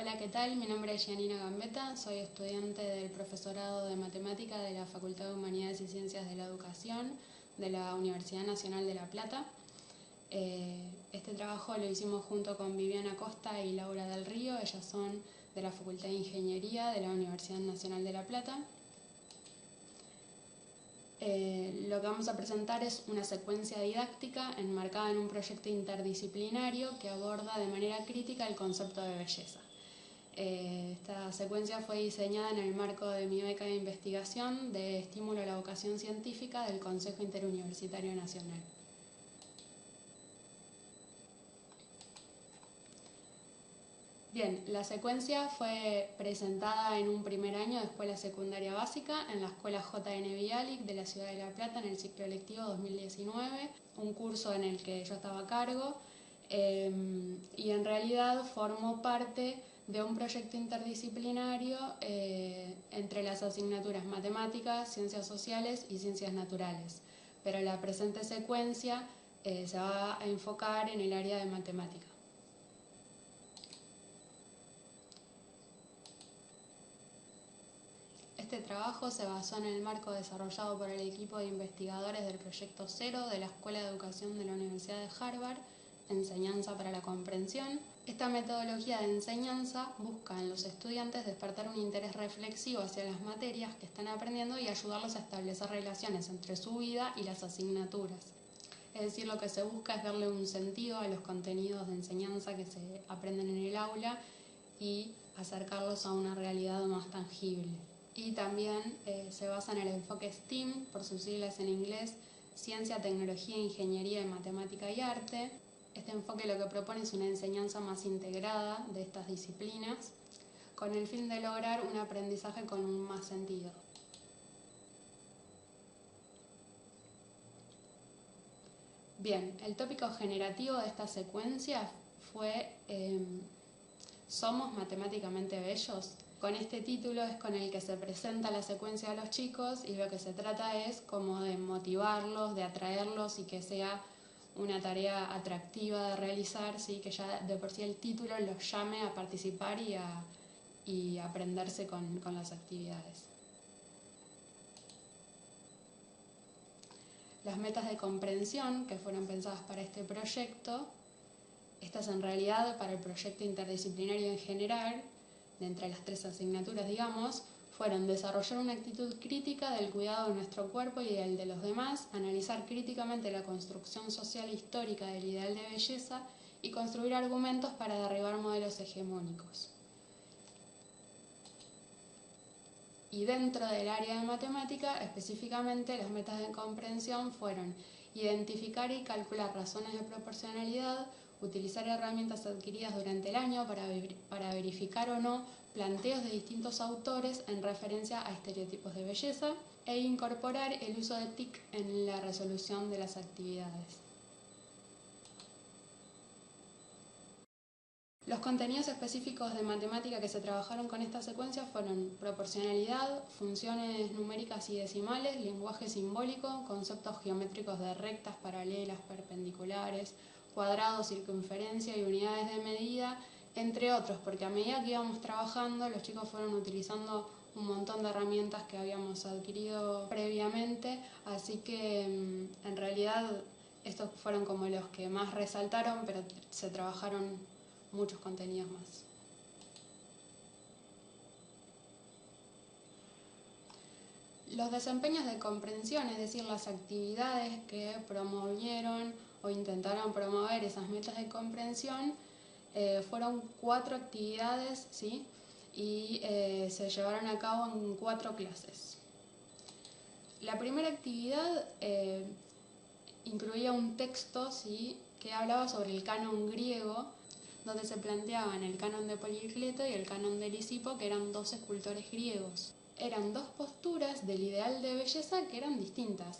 Hola, ¿qué tal? Mi nombre es Gianina Gambetta, soy estudiante del profesorado de Matemática de la Facultad de Humanidades y Ciencias de la Educación de la Universidad Nacional de La Plata. Este trabajo lo hicimos junto con Viviana Costa y Laura del Río, ellas son de la Facultad de Ingeniería de la Universidad Nacional de La Plata. Lo que vamos a presentar es una secuencia didáctica enmarcada en un proyecto interdisciplinario que aborda de manera crítica el concepto de belleza. Esta secuencia fue diseñada en el marco de mi beca de investigación de estímulo a la vocación científica del Consejo Interuniversitario Nacional. Bien, la secuencia fue presentada en un primer año de escuela secundaria básica en la escuela J.N. Bialik de la ciudad de La Plata en el ciclo lectivo 2019, un curso en el que yo estaba a cargo y en realidad formó parte de un proyecto interdisciplinario entre las asignaturas matemáticas, ciencias sociales y ciencias naturales, pero la presente secuencia se va a enfocar en el área de matemática. Este trabajo se basó en el marco desarrollado por el equipo de investigadores del Proyecto Cero de la Escuela de Educación de la Universidad de Harvard, Enseñanza para la Comprensión. Esta metodología de enseñanza busca en los estudiantes despertar un interés reflexivo hacia las materias que están aprendiendo y ayudarlos a establecer relaciones entre su vida y las asignaturas. Es decir, lo que se busca es darle un sentido a los contenidos de enseñanza que se aprenden en el aula y acercarlos a una realidad más tangible. Y también se basa en el enfoque STEAM, por sus siglas en inglés, Ciencia, Tecnología, Ingeniería, Matemática y Arte. Este enfoque lo que propone es una enseñanza más integrada de estas disciplinas, con el fin de lograr un aprendizaje con un más sentido. Bien, el tópico generativo de esta secuencia fue ¿Somos matemáticamente bellos? Con este título es con el que se presenta la secuencia a los chicos y lo que se trata es como de motivarlos, de atraerlos y que sea una tarea atractiva de realizar, ¿sí? Que ya de por sí el título los llame a participar y a aprenderse con las actividades. Las metas de comprensión que fueron pensadas para este proyecto, estas en realidad para el proyecto interdisciplinario en general, de entre las tres asignaturas, digamos, fueron desarrollar una actitud crítica del cuidado de nuestro cuerpo y del de los demás, analizar críticamente la construcción social e histórica del ideal de belleza y construir argumentos para derribar modelos hegemónicos. Y dentro del área de matemática, específicamente, las metas de comprensión fueron identificar y calcular razones de proporcionalidad, utilizar herramientas adquiridas durante el año para verificar o no planteos de distintos autores en referencia a estereotipos de belleza e incorporar el uso de TIC en la resolución de las actividades. Los contenidos específicos de matemática que se trabajaron con esta secuencia fueron proporcionalidad, funciones numéricas y decimales, lenguaje simbólico, conceptos geométricos de rectas, paralelas, perpendiculares, cuadrados, circunferencia y unidades de medida, entre otros, porque a medida que íbamos trabajando los chicos fueron utilizando un montón de herramientas que habíamos adquirido previamente, así que en realidad estos fueron como los que más resaltaron, pero se trabajaron muchos contenidos más. Los desempeños de comprensión, es decir, las actividades que promovieron o intentaron promover esas metas de comprensión, fueron 4 actividades, ¿sí? Y se llevaron a cabo en 4 clases. La primera actividad incluía un texto, ¿sí?, que hablaba sobre el canon griego, donde se planteaban el canon de Policleto y el canon de Lisipo, que eran 2 escultores griegos. Eran 2 posturas del ideal de belleza que eran distintas.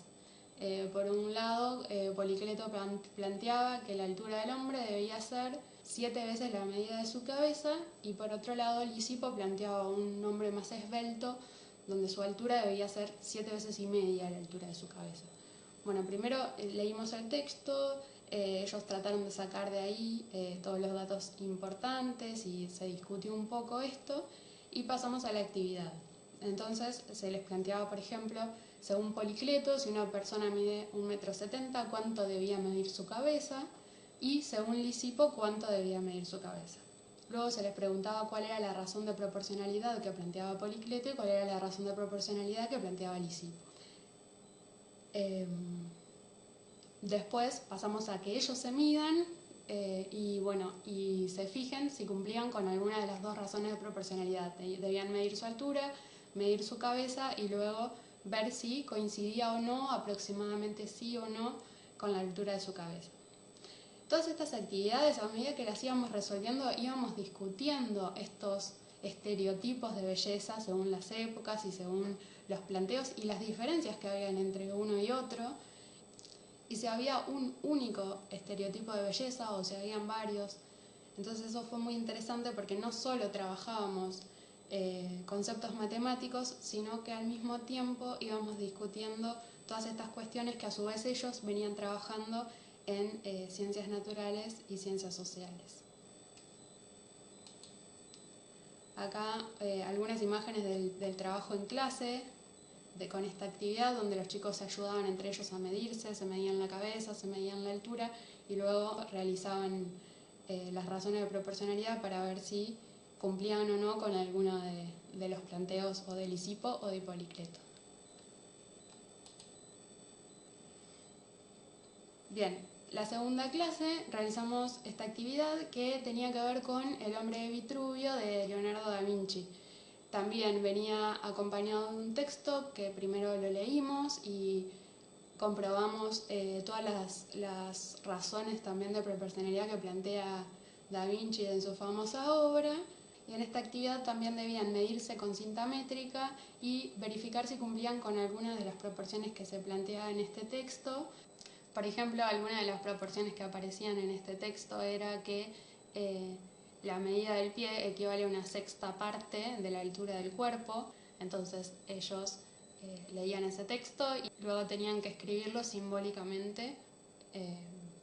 Por un lado, Policleto planteaba que la altura del hombre debía ser 7 veces la medida de su cabeza, y por otro lado, Lisipo planteaba un hombre más esbelto, donde su altura debía ser 7 veces y media la altura de su cabeza. Bueno, primero leímos el texto, Ellos trataron de sacar de ahí todos los datos importantes y se discutió un poco esto y pasamos a la actividad. Entonces se les planteaba, por ejemplo, según Policleto, si una persona mide 1,70 m, cuánto debía medir su cabeza, y según Lisipo, cuánto debía medir su cabeza. Luego se les preguntaba cuál era la razón de proporcionalidad que planteaba Policleto y cuál era la razón de proporcionalidad que planteaba Lisipo. Después pasamos a que ellos se midan y se fijen si cumplían con alguna de las dos razones de proporcionalidad. Debían medir su altura, medir su cabeza y luego ver si coincidía o no, aproximadamente sí o no, con la altura de su cabeza. Todas estas actividades, a medida que las íbamos resolviendo, íbamos discutiendo estos estereotipos de belleza según las épocas y según los planteos y las diferencias que habían entre uno y otro. Y si había un único estereotipo de belleza o si habían varios. Entonces eso fue muy interesante porque no solo trabajábamos conceptos matemáticos, sino que al mismo tiempo íbamos discutiendo todas estas cuestiones que a su vez ellos venían trabajando en ciencias naturales y ciencias sociales. Acá algunas imágenes del trabajo en clase con esta actividad donde los chicos se ayudaban entre ellos a medirse, se medían la cabeza, se medían la altura y luego realizaban las razones de proporcionalidad para ver si cumplían o no con alguno de los planteos o de Lisipo o de Policleto. Bien, la segunda clase realizamos esta actividad que tenía que ver con El hombre de Vitruvio de Leonardo da Vinci. También venía acompañado de un texto que primero lo leímos y comprobamos todas las razones también de proporcionalidad que plantea Da Vinci en su famosa obra. Y en esta actividad también debían medirse con cinta métrica y verificar si cumplían con algunas de las proporciones que se planteaban en este texto. Por ejemplo, alguna de las proporciones que aparecían en este texto era que la medida del pie equivale a una sexta parte de la altura del cuerpo. Entonces ellos leían ese texto y luego tenían que escribirlo simbólicamente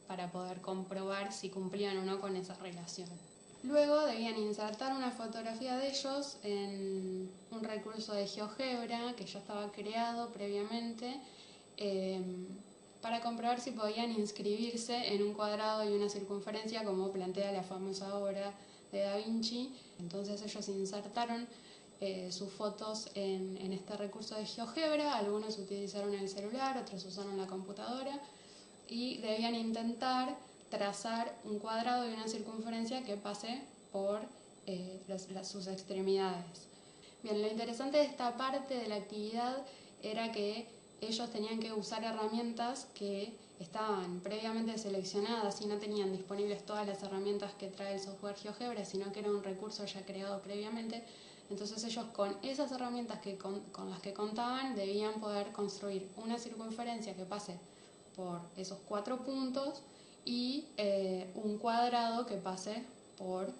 para poder comprobar si cumplían o no con esa relación. Luego debían insertar una fotografía de ellos en un recurso de GeoGebra que ya estaba creado previamente para comprobar si podían inscribirse en un cuadrado y una circunferencia como plantea la famosa obra de Da Vinci. Entonces ellos insertaron sus fotos en este recurso de GeoGebra, algunos utilizaron el celular, otros usaron la computadora y debían intentar trazar un cuadrado y una circunferencia que pase por sus extremidades. Bien, lo interesante de esta parte de la actividad era que ellos tenían que usar herramientas que estaban previamente seleccionadas y no tenían disponibles todas las herramientas que trae el software GeoGebra, sino que era un recurso ya creado previamente. Entonces ellos con esas herramientas con las que contaban debían poder construir una circunferencia que pase por esos 4 puntos y un cuadrado que pase por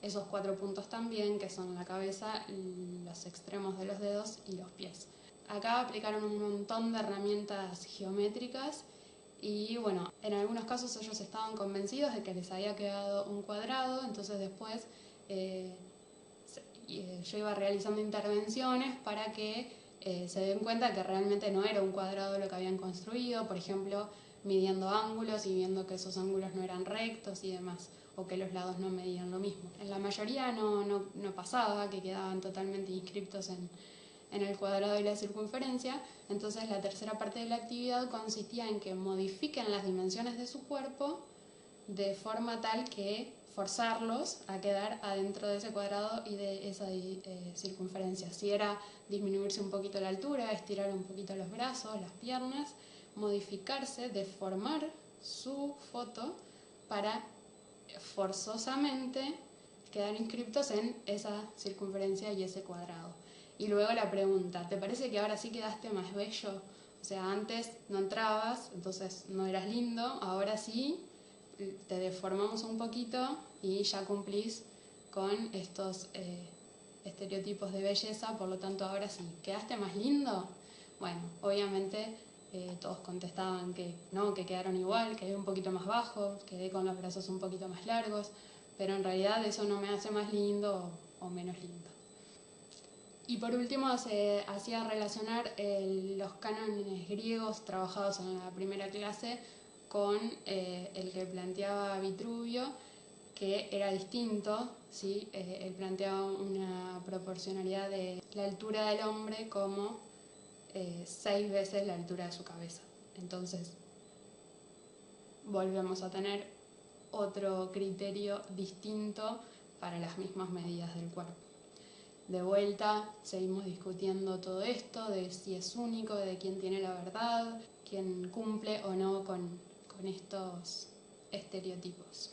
esos 4 puntos también, que son la cabeza, los extremos de los dedos y los pies. Acá aplicaron un montón de herramientas geométricas y bueno, en algunos casos ellos estaban convencidos de que les había quedado un cuadrado, entonces después yo iba realizando intervenciones para que se den cuenta que realmente no era un cuadrado lo que habían construido, por ejemplo, midiendo ángulos y viendo que esos ángulos no eran rectos y demás, o que los lados no medían lo mismo. En la mayoría no pasaba, que quedaban totalmente inscriptos en el cuadrado y la circunferencia. Entonces la tercera parte de la actividad consistía en que modifiquen las dimensiones de su cuerpo de forma tal que forzarlos a quedar adentro de ese cuadrado y de esa circunferencia. Si era disminuirse un poquito la altura, estirar un poquito los brazos, las piernas, modificarse, deformar su foto para forzosamente quedar inscriptos en esa circunferencia y ese cuadrado. Y luego la pregunta, ¿te parece que ahora sí quedaste más bello? O sea, antes no entrabas, entonces no eras lindo, ahora sí, te deformamos un poquito y ya cumplís con estos estereotipos de belleza, por lo tanto ahora sí, ¿quedaste más lindo? Bueno, obviamente todos contestaban que no, que quedaron igual, quedé un poquito más bajo, quedé con los brazos un poquito más largos, pero en realidad eso no me hace más lindo o menos lindo. Y por último se hacía relacionar los cánones griegos trabajados en la primera clase con el que planteaba Vitruvio, que era distinto, ¿sí? Él planteaba una proporcionalidad de la altura del hombre como 6 veces la altura de su cabeza. Entonces volvemos a tener otro criterio distinto para las mismas medidas del cuerpo. De vuelta, seguimos discutiendo todo esto, de si es único, de quién tiene la verdad, quién cumple o no con estos estereotipos.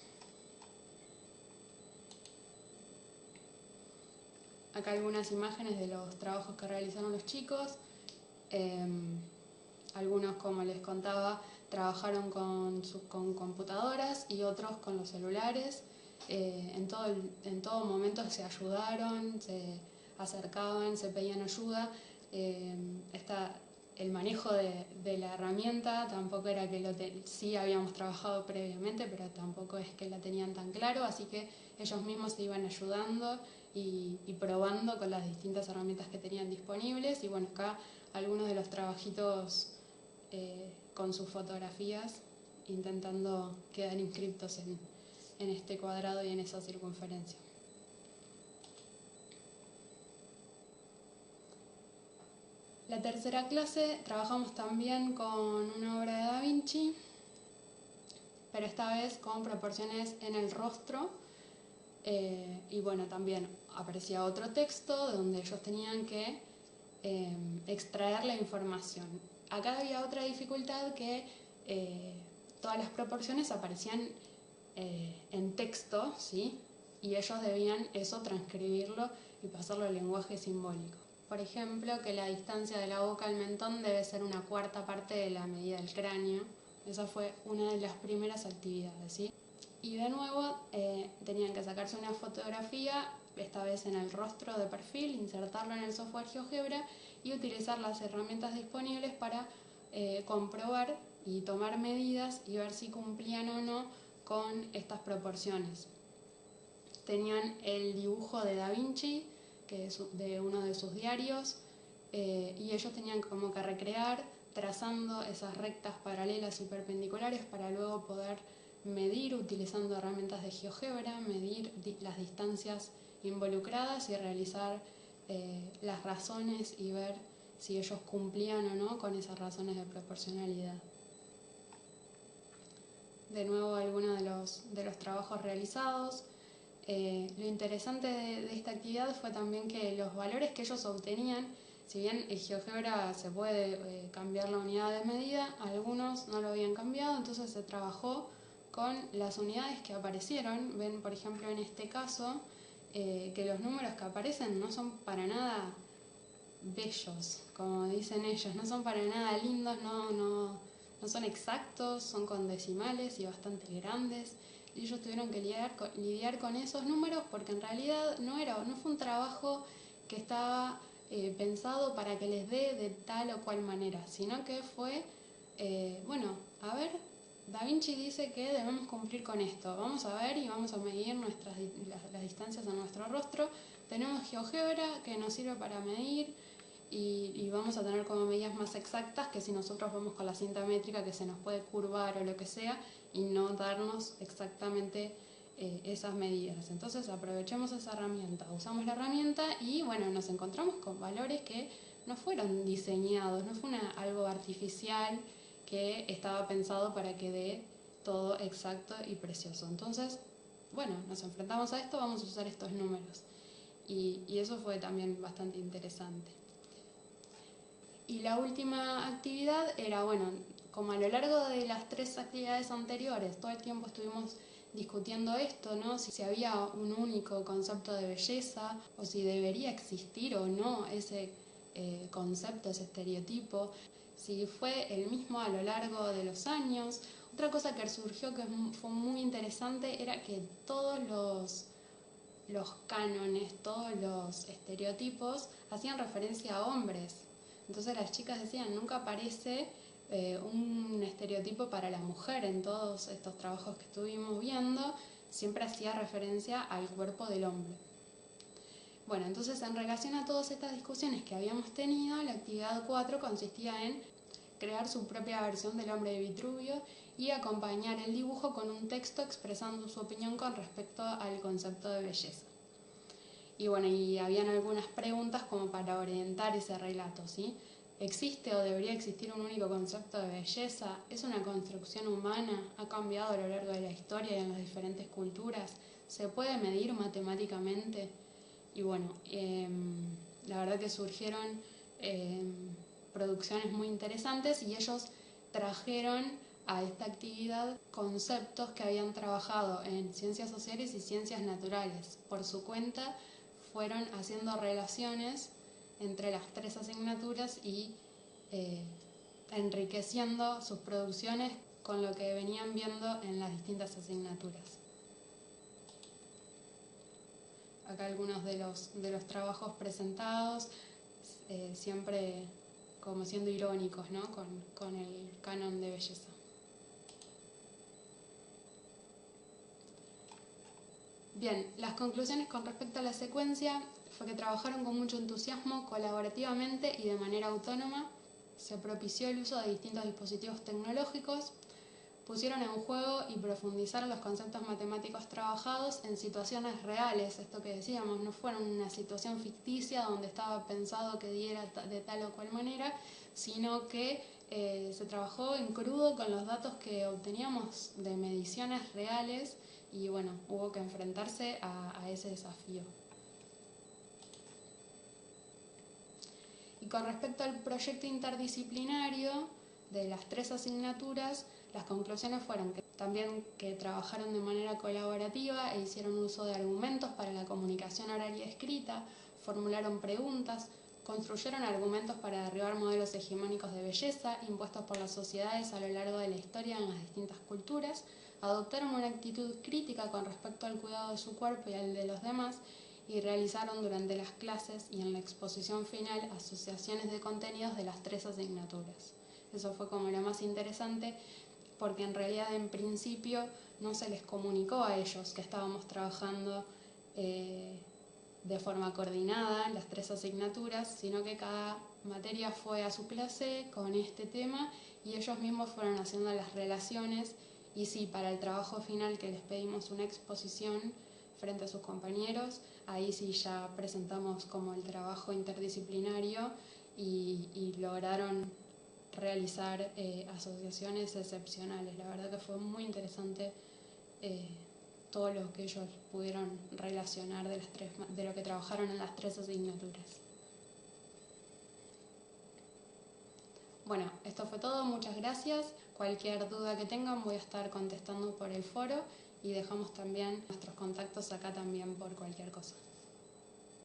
Acá algunas imágenes de los trabajos que realizaron los chicos. Algunos, como les contaba, trabajaron con computadoras y otros con los celulares. En todo momento se ayudaron, se acercaban, se pedían ayuda. El manejo de la herramienta tampoco era que sí habíamos trabajado previamente, pero tampoco es que la tenían tan claro, así que ellos mismos se iban ayudando y probando con las distintas herramientas que tenían disponibles. Y bueno, acá algunos de los trabajitos con sus fotografías, intentando quedar inscriptos en este cuadrado y en esa circunferencia. La tercera clase trabajamos también con una obra de Da Vinci, pero esta vez con proporciones en el rostro. Y bueno, también aparecía otro texto donde ellos tenían que extraer la información. Acá había otra dificultad, que todas las proporciones aparecían en texto, ¿sí? Y ellos debían eso transcribirlo y pasarlo al lenguaje simbólico. Por ejemplo, que la distancia de la boca al mentón debe ser 1/4 parte de la medida del cráneo. Esa fue una de las primeras actividades, ¿sí? Y de nuevo tenían que sacarse una fotografía, esta vez en el rostro de perfil, insertarlo en el software GeoGebra y utilizar las herramientas disponibles para comprobar y tomar medidas y ver si cumplían o no con estas proporciones. Tenían el dibujo de Da Vinci, que es de uno de sus diarios, y ellos tenían como que recrear trazando esas rectas paralelas y perpendiculares para luego poder medir utilizando herramientas de GeoGebra, medir las distancias involucradas y realizar las razones y ver si ellos cumplían o no con esas razones de proporcionalidad. De nuevo, algunos de los trabajos realizados. Lo interesante de esta actividad fue también que los valores que ellos obtenían, si bien en GeoGebra se puede cambiar la unidad de medida, algunos no lo habían cambiado, entonces se trabajó con las unidades que aparecieron. Ven, por ejemplo, en este caso, que los números que aparecen no son para nada bellos, como dicen ellos, no son para nada lindos, no son exactos, son con decimales y bastante grandes. Y ellos tuvieron que lidiar con esos números porque en realidad no fue un trabajo que estaba pensado para que les dé de tal o cual manera, sino que fue, a ver, Da Vinci dice que debemos cumplir con esto, vamos a ver y vamos a medir las distancias en nuestro rostro. Tenemos GeoGebra que nos sirve para medir y vamos a tener como medidas más exactas que si nosotros vamos con la cinta métrica, que se nos puede curvar o lo que sea y no darnos exactamente esas medidas. Entonces aprovechemos esa herramienta, usamos la herramienta y bueno, nos encontramos con valores que no fueron diseñados, no fue algo artificial que estaba pensado para que dé todo exacto y precioso. Entonces, bueno, nos enfrentamos a esto, vamos a usar estos números. Y eso fue también bastante interesante. Y la última actividad era, como a lo largo de las 3 actividades anteriores, todo el tiempo estuvimos discutiendo esto, ¿no? Si había un único concepto de belleza o si debería existir o no ese concepto, ese estereotipo, si fue el mismo a lo largo de los años. Otra cosa que surgió que fue muy interesante era que todos los cánones, todos los estereotipos hacían referencia a hombres. Entonces las chicas decían, nunca aparece un estereotipo para la mujer en todos estos trabajos que estuvimos viendo, siempre hacía referencia al cuerpo del hombre. Bueno, entonces en relación a todas estas discusiones que habíamos tenido, la actividad 4 consistía en crear su propia versión del hombre de Vitruvio y acompañar el dibujo con un texto expresando su opinión con respecto al concepto de belleza. Y bueno, y habían algunas preguntas como para orientar ese relato, ¿sí? ¿Existe o debería existir un único concepto de belleza? ¿Es una construcción humana? ¿Ha cambiado a lo largo de la historia y en las diferentes culturas? ¿Se puede medir matemáticamente? Y bueno, la verdad que surgieron producciones muy interesantes y ellos trajeron a esta actividad conceptos que habían trabajado en ciencias sociales y ciencias naturales. Por su cuenta fueron haciendo relaciones entre las tres asignaturas y enriqueciendo sus producciones con lo que venían viendo en las distintas asignaturas. Acá algunos de los trabajos presentados, siempre como siendo irónicos, ¿no? con el canon de belleza. Bien, las conclusiones con respecto a la secuencia fue que trabajaron con mucho entusiasmo, colaborativamente y de manera autónoma. Se propició el uso de distintos dispositivos tecnológicos, pusieron en juego y profundizaron los conceptos matemáticos trabajados en situaciones reales, esto que decíamos, no fueron una situación ficticia donde estaba pensado que diera de tal o cual manera, sino que se trabajó en crudo con los datos que obteníamos de mediciones reales y bueno, hubo que enfrentarse a ese desafío. Y con respecto al proyecto interdisciplinario de las tres asignaturas, las conclusiones fueron que trabajaron de manera colaborativa e hicieron uso de argumentos para la comunicación oral y escrita, formularon preguntas, construyeron argumentos para derribar modelos hegemónicos de belleza impuestos por las sociedades a lo largo de la historia en las distintas culturas, adoptaron una actitud crítica con respecto al cuidado de su cuerpo y al de los demás, y realizaron durante las clases y en la exposición final asociaciones de contenidos de las tres asignaturas. Eso fue como lo más interesante, porque en realidad en principio no se les comunicó a ellos que estábamos trabajando de forma coordinada las tres asignaturas, sino que cada materia fue a su clase con este tema y ellos mismos fueron haciendo las relaciones. Y sí, para el trabajo final que les pedimos una exposición frente a sus compañeros, ahí sí ya presentamos como el trabajo interdisciplinario y lograron realizar asociaciones excepcionales. La verdad que fue muy interesante todo lo que ellos pudieron relacionar de lo que trabajaron en las tres asignaturas. Bueno, esto fue todo, muchas gracias. Cualquier duda que tengan voy a estar contestando por el foro y dejamos también nuestros contactos acá también por cualquier cosa.